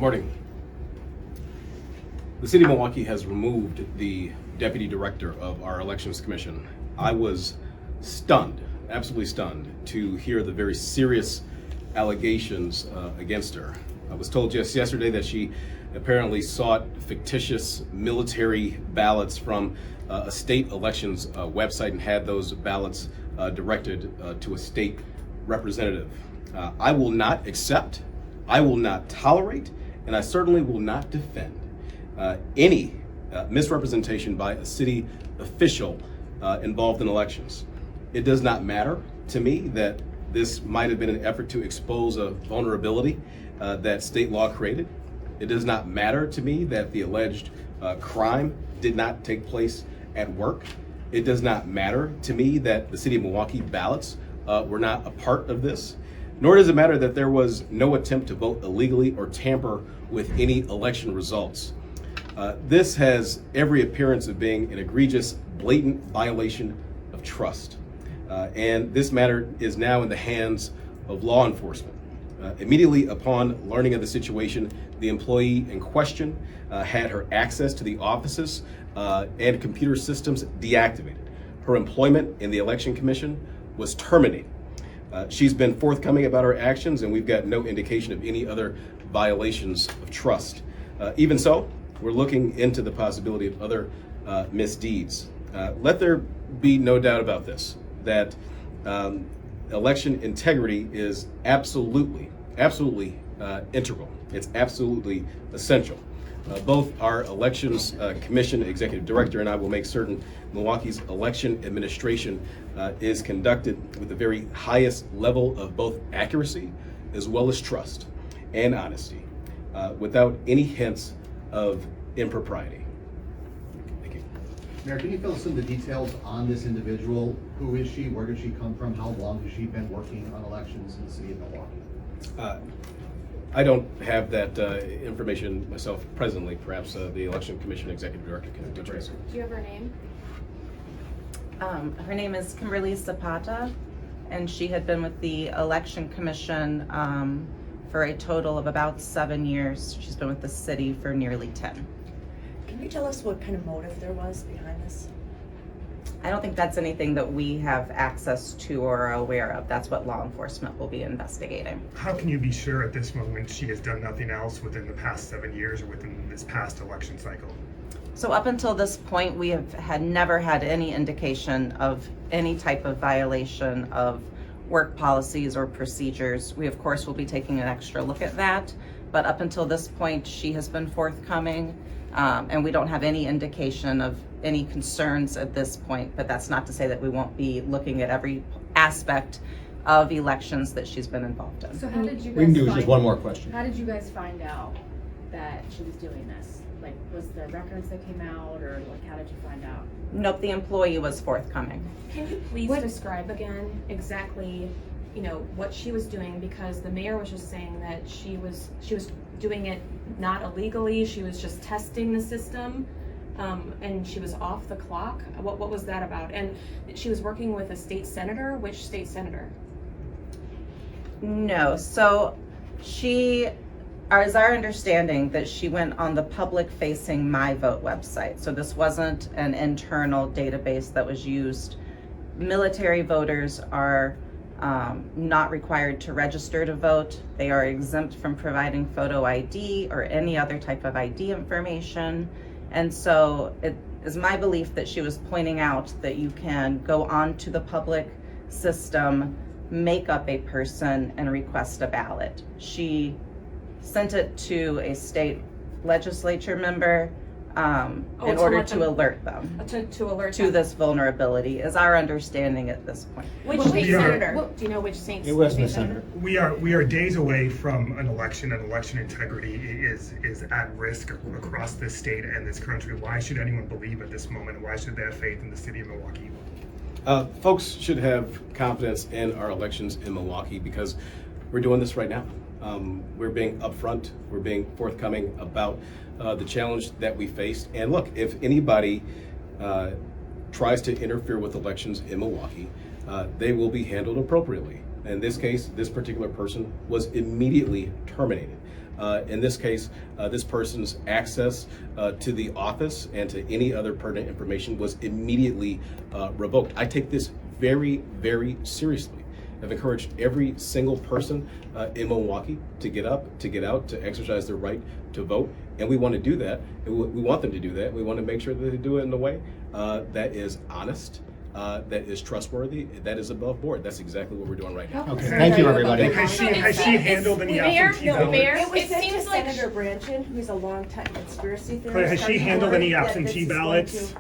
Good morning. The City of Milwaukee has removed the Deputy Director of our Elections Commission. I was stunned, absolutely stunned, to hear the very serious allegations against her. I was told just yesterday that she apparently sought fictitious military ballots from a state elections website and had those ballots directed to a state representative. I will not accept, I will not tolerate, and I certainly will not defend any misrepresentation by a city official involved in elections. It does not matter to me that this might have been an effort to expose a vulnerability that state law created. It does not matter to me that the alleged crime did not take place at work. It does not matter to me that the City of Milwaukee ballots were not a part of this. Nor does it matter that there was no attempt to vote illegally or tamper with any election results. This has every appearance of being an egregious, blatant violation of trust. And this matter is now in the hands of law enforcement. Immediately upon learning of the situation, the employee in question had her access to the offices and computer systems deactivated. Her employment in the Election Commission was terminated. She's been forthcoming about her actions, and we've got no indication of any other violations of trust. Even so, we're looking into the possibility of other misdeeds. Let there be no doubt about this, that election integrity is absolutely integral. It's absolutely essential. Both our Elections Commission Executive Director and I will make certain Milwaukee's election administration is conducted with the very highest level of both accuracy as well as trust and honesty, without any hints of impropriety. Thank you. Mayor, can you fill us in the details on this individual? Who is she? Where does she come from? How long has she been working on elections in the city of Milwaukee? I don't have that information myself presently. Perhaps the Election Commission Executive Director can address it. Do you have her name? Her name is Kimberly Zapata, and she had been with the Election Commission for a total of about 7 years. She's been with the city for nearly 10. Can you tell us what kind of motive there was behind this? I don't think that's anything that we have access to or are aware of. That's what law enforcement will be investigating. How can you be sure at this moment she has done nothing else within the past 7 years or within this past election cycle? So up until this point, we have never had any indication of any type of violation of work policies or procedures. We, of course, will be taking an extra look at that. But up until this point, she has been forthcoming, and we don't have any indication of any concerns at this point. But that's not to say that we won't be looking at every aspect of elections that she's been involved in. So how did you guys We can do just one more question. How did you guys find out that she was doing this? Like, was there records that came out, or like, how did you find out? Nope, the employee was forthcoming. Can you please describe again exactly, what she was doing? Because the mayor was just saying that she was doing it not illegally. She was just testing the system, and she was off the clock. What was that about? And she was working with a state senator. Which state senator? No, so is our understanding that she went on the public-facing MyVote website. So this wasn't an internal database that was used. Military voters are not required to register to vote. They are exempt from providing photo ID or any other type of ID information. And so it is my belief that she was pointing out that you can go onto the public system, make up a person, and request a ballot. She sent it to a state legislature member in order to alert them To alert to this vulnerability, is our understanding at this point. Which state senator? Do you know which state? It wasn't a senator. We are days away from an election, and election integrity is at risk across this state and this country. Why should anyone believe at this moment? Why should they have faith in the city of Milwaukee? Folks should have confidence in our elections in Milwaukee because we're doing this right now. We're being upfront, we're being forthcoming about the challenge that we faced. And look, if anybody tries to interfere with elections in Milwaukee, they will be handled appropriately. In this case, this particular person was immediately terminated. In this case, this person's access to the office and to any other pertinent information was immediately revoked. I take this very, very seriously. I've encouraged every single person in Milwaukee to get up, to get out, to exercise their right to vote. And we want to do that. We want them to do that. We want to make sure that they do it in a way that is honest, that is trustworthy, that is above board. That's exactly what we're doing right now. Okay, thank you, everybody. Has she handled any absentee ballots? Mayor, It was it sent to seems like Senator Branchin, who's a longtime conspiracy theorist. Claire, has she handled any absentee ballots?